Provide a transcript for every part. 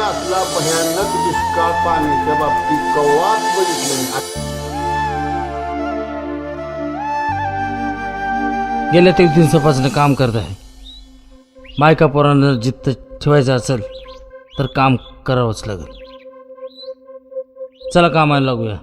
असला भयानक दुष्काळ पाण्याच्या बाबतीत कवाच बघितलं नाही. गेल्या 3 दिवसापासून काम करत आहे. बायका पोरांना जिद्द ठेवायचं असेल तर काम करावंच लागेल. चला कामाला लागूया.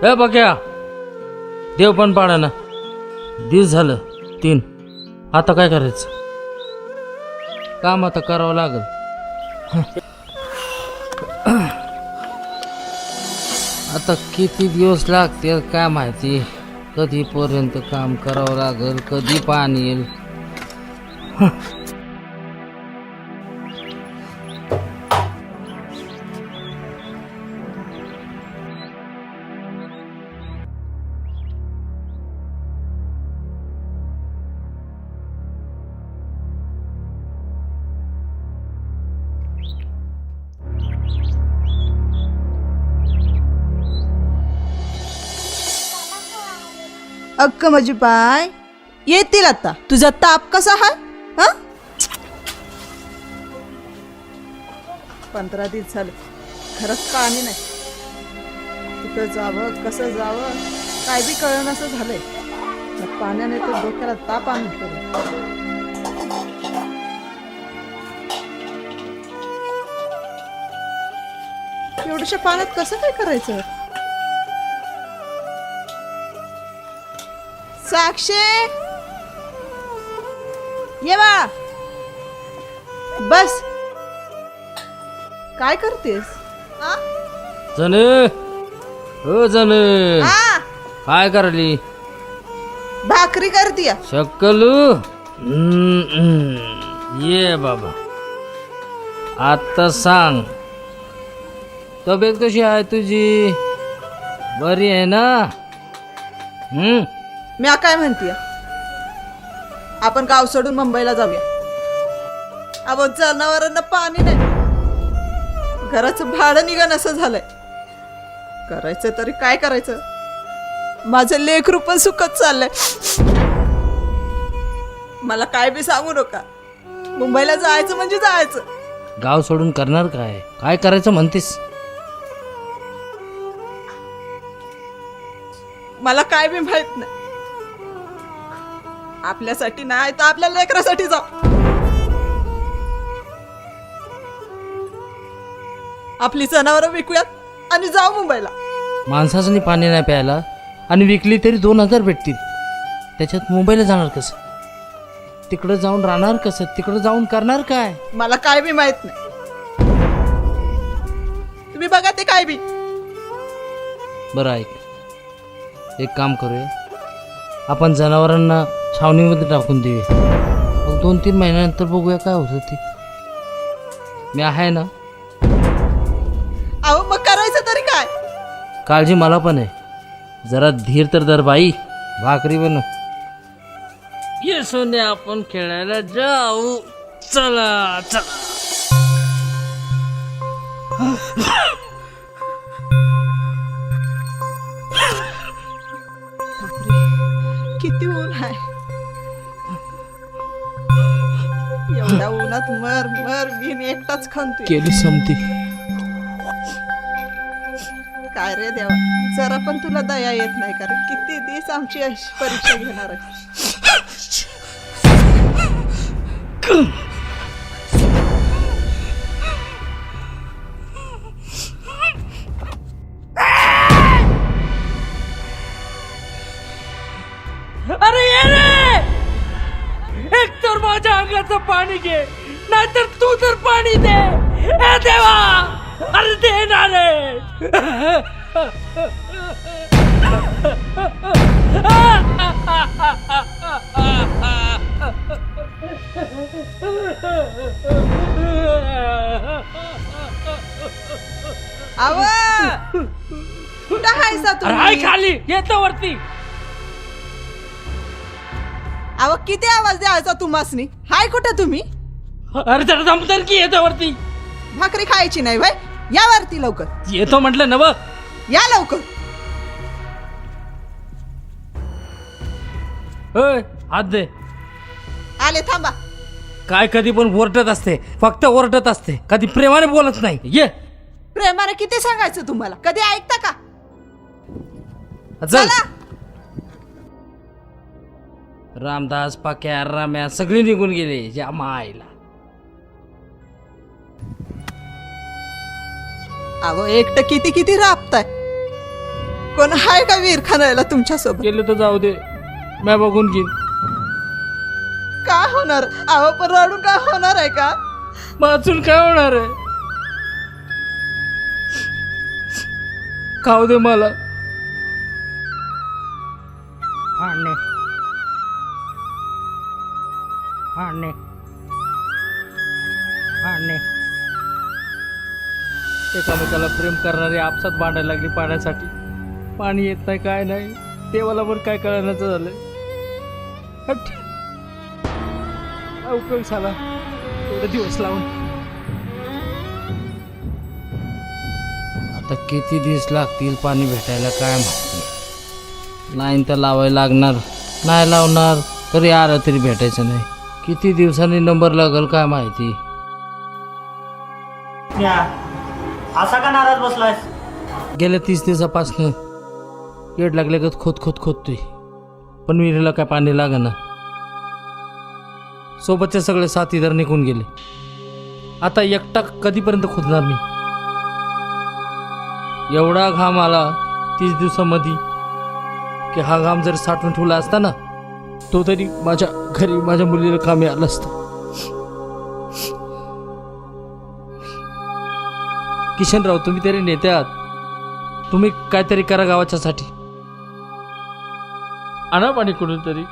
हे बघ्या, देव पण पाडा ना. दिवस झालं 3. आता काय करायचं? काम आता करावं लागल. आता किती दिवस लागतील काय माहिती. कधीपर्यंत काम करावं लागल, कधी पाणी येईल. अक्क माझी बाय येतील आता. तुझा ताप कसा आहे? 15 दिवस झालं खरंच पाणी नाही. कुठं जावं कसं जावं काय बी कळण असं झालंय. त्या पाण्याने तर डोक्याला ताप आणून ठेवला. एवढ्याशा पाण्यात कसं काय करायचं? साक्षी ये बा, बस. काय करतेस? जने हो जने, काय करली? भाकरी करतीय. शकलू ये बाबा. आता सांग, तब्येत कशी आहे तुझी? बरी आहे ना? मी काय म्हणतीय, आपण गाव सोडून मुंबईला जाऊया. अहो जनावरांना पाणी नाही, घराचं भाडं निघण असं झालंय. करायचं तरी काय करायचं? माझं लेकरू पण सुखत चाललंय. मला काय बी सांगू नका. मुंबईला जायचं म्हणजे जायचं. गाव सोडून करणार काय? काय करायचं म्हणतेस? मला काय बी माहित नाही. आपल्यासाठी नाही तर आपल्या लेकरासाठी जाऊ. आपली जनावरं विकूयात आणि जाऊ मुंबईला. माणसाचं पाणी नाही प्यायला आणि विकली तरी 2000 भेटतील. त्याच्यात मुंबईला जाणार कसं? तिकडं जाऊन राहणार कसं? तिकडं जाऊन करणार काय? मला काय बी माहित नाही. तुम्ही बघा ते काय बी. बरं ऐक, एक काम करूया, आपण जनावरांना छावणीमध्ये टाकून देऊया. मग 2-3 महिन्यानंतर बघूया काय होतं ते. मी आहे ना. अहो मग करायचं तरी काय? काळजी मला पण आहे. जरा धीर तर धर बाई. भाकरी बनव. ये सोने, आपण खेळायला जाऊ. चला चला. किती ऊन आहे. एवढ्या उन्हात मर मर बिन एकटाच खणतोय. केली संपती. काय रे देवा, जरा पण तुला दया येत नाही का रे? किती दिवस आमची अशी परीक्षा घेणार आहे. अरे ये रे, एक तर माझ्या अंगाचं पाणी घे, नाहीतर तू तर पाणी दे. ए देवा, अरे दे ना रे. आव कुठं हायसा हाय तुम्ही? खाली येतो वरती. आव किती आवाज द्यायचा तुम्हासनी? हाय कुठं तुम्ही? अरे जरा जमतर की येतो वरती. भाकरी खायची नाही भाई, या वरती लवकर. येतो म्हटलं ना बघ. या लवकर. हात दे. आले, थांबा. काय कधी पण ओरडत असते, फक्त ओरडत असते, कधी प्रेमाने बोलत नाही. ये प्रेमाने किती सांगायचं तुम्हाला, कधी ऐकता का? चल. चला. रामदास, पाक्या, राम्या सगळी निघून गेले ज्या मायला. अहो एकटं किती किती राबताय. कोण हाय का वीर खानायला तुमच्या सोबत? गेले तर जाऊ दे, मी बघून घेईन. का होणार? अहो पण रडून का होणार आहे का? वाचून काय होणार आहे? खाऊ दे मला. आणणे आणणे आणणे. एकामेकाला प्रेम करणारी आपसात भांडायला लागली पाण्यासाठी. पाणी येत नाही, काय नाही, देवाला पण काय कळण्याचं झालंय. हट. काय उपयोग झाला एवढे दिवस लावून. आता किती दिवस लागतील पाणी भेटायला काय माहिती. लाईन तर लावायला लागणार, नाही लावणार तरी आलं तरी भेटायचं नाही. किती दिवसांनी नंबर लागल काय माहिती. असा का नाराज बसलायस? गेल्या 30 दिवसापासनं येड लागल्यागत खोदतोय, पण विहिरीला काय पाणी लागना. सोबतचे सगळे साथीदार निघून गेले. आता एकटा कधीपर्यंत खोदणार मी? एवढा घाम आला 30 दिवसामध्ये की हा घाम जर साठवून ठेवला असता ना, तो तरी माझ्या घरी माझ्या मुलीला कामी आलं असतं. किशनराव, तुम्ही तरी नेते आहात, तुम्ही काहीतरी करा गावाच्यासाठी. आणा पाणी कुठून तरी.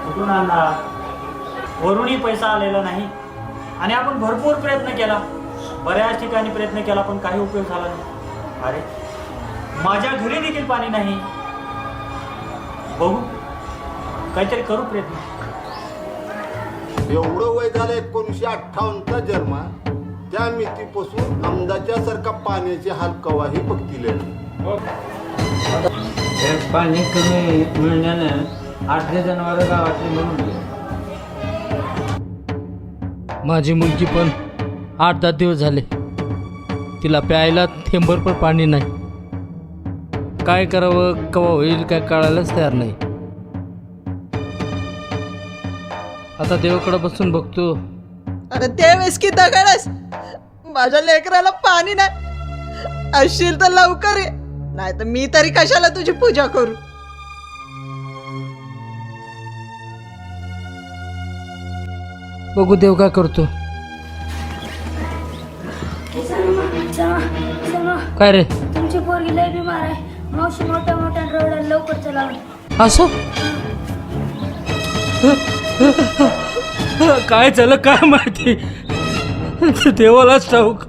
कुठून आणणार? वरूनही पैसा आलेला नाही आणि आपण भरपूर प्रयत्न केला, बऱ्याच ठिकाणी प्रयत्न केला, पण काही उपयोग झाला नाही. अरे माझ्या घरी देखील पाणी नाही. बघू, काहीतरी करू प्रयत्न. एवढं वय झालं 1958चा जन्म, त्या मितीपासून आमदाच्या सारखा पाण्याचे हाल कवाही बघतील. पाणी कमी मिळण्यानं 8 जनावर गावातले मरून गेले. माझी मुलगी पण 8-10 दिवस झाले, तिला प्यायला थेंबर पण पाणी नाही. काय करावं, केव्हा होईल काय कळायलाच तयार नाही. आता देवाकडे बसून बघतो. अरे त्यावेळेस की दगडच, माझ्या लेकराला पाणी नाही असशील तर लवकर ये, नाही तर मी तरी कशाला तुझी पूजा करू. बघू देव काय करतो. काय रे? तुमची पोरगी लय बिमार आहे. मावशी मोठ्या मोठ्या रोडला लवकर चला. असं काय झालं काय माहिती, देवालाच ठाऊक.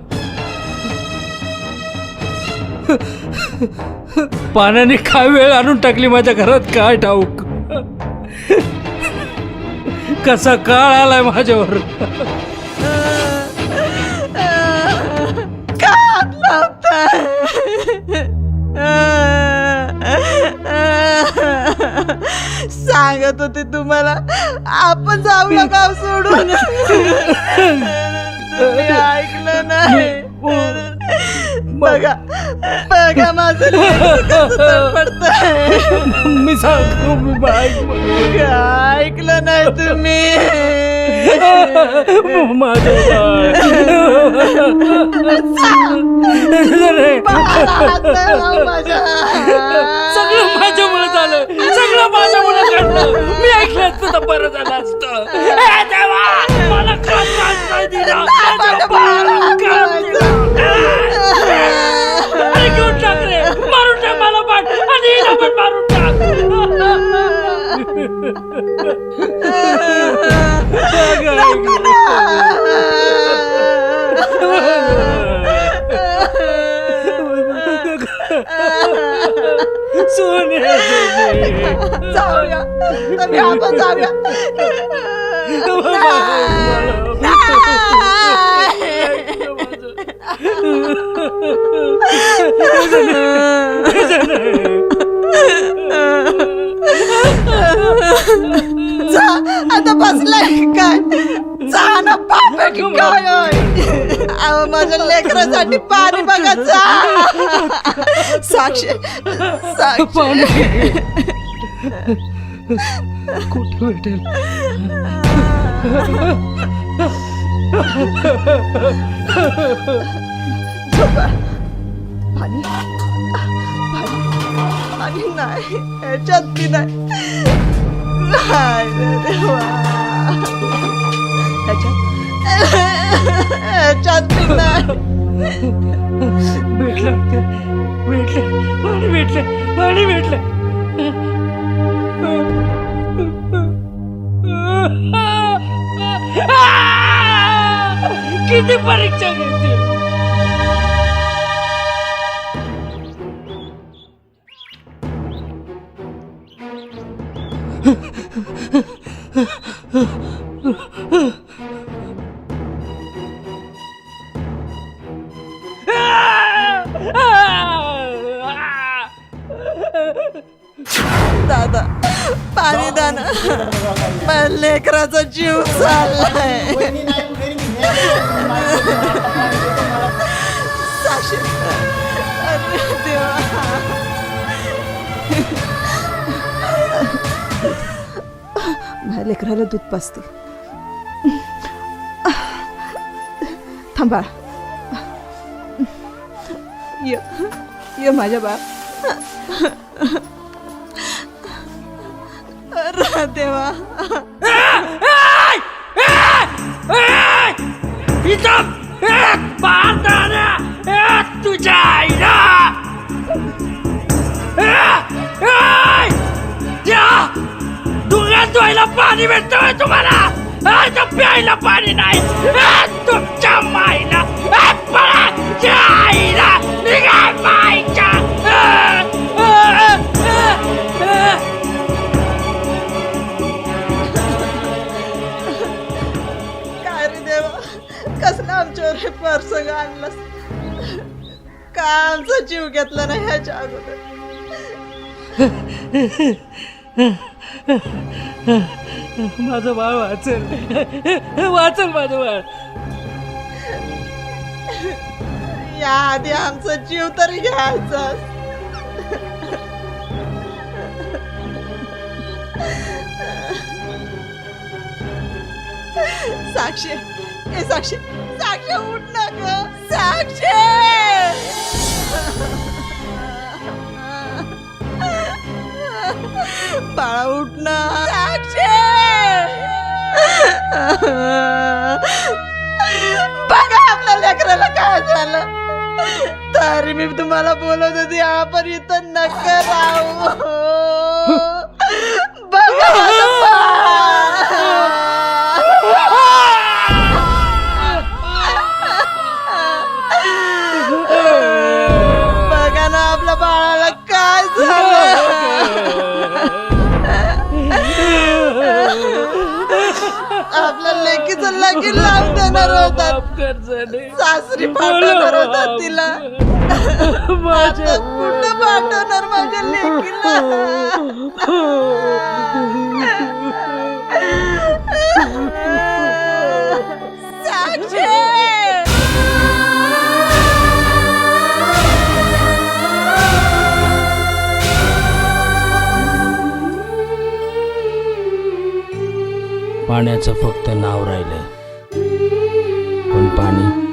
पाण्याने काय वेळ आणून टाकली माझ्या घरात काय ठाऊक. कसा काळ आलाय माझ्यावर. सांगत होते तुम्हाला आपण जाऊया गाव सोडून, तुम्ही ऐकलं नाही. बघा बघा माझं पडतंय. मी सांगतो, मी ऐकलं नाही तुम्ही. सगळं माझ्यामुळे झालं, सगळं माझ्यामुळे घडलं. मी ऐकलं असतं तर बरं झालं असतं. मला का त्रास नाही दिला? अरे घेऊन टाक रे, मारून टाक मला पण, आणि हिला पण मारून टाक. जाऊया, आम्ही आपण जाऊया. जा आता बसलाय काय जा ना बाप की काय होय. अहो माझ्या लेकरासाठी पाणी बघा जा साक्षी कुठे भेटेल? पाणी पाणी नाही ह्याच्यात बी नाही देवा ह्याच्यात बी नाही भेटलं पाणी भेटलं किती परीक्षा घेते. दादा पाणी द्या ना माझ्या लेकराचा जीव चाललाय साक्षी अरे देवा माझ्या लेकराला दूध पाजते थांबा ये माझ्या बा अरे देवा तुझ्या आईला डोंगरात धुवायला पाणी भेटतोय तुम्हाला प्यायला पाणी नाही तुमच्या माईला आईला निघा माईच्या काय रे देवा कसला आमच्यावर हे प्रसंग आणलास का आमचा जीव घेतला नाही ह्याच्या अगोदर माझं बाळ वाचल माझं बाळ. या आधी आमचा जीव तरी घ्यायचा साक्षी ए साक्षी साक्षी उठ ना ग साक्षी बाळा उठ ना साक्षी बघा आपल्या लेकराला काय झालं तरी मी तुम्हाला बोलत होती आपण इथं नका राहू बघा माझं बाळ. बघा ना आपल्या बाळाला काय झालं आपल्या लेकीचं लगीन लावून देणार होतात सासरी पाठवणार होतात तिला आता कुठं पाठवणार माझ्या लेकीला साक्षी पाण्याचं फक्त नाव राहिलं पण पाणी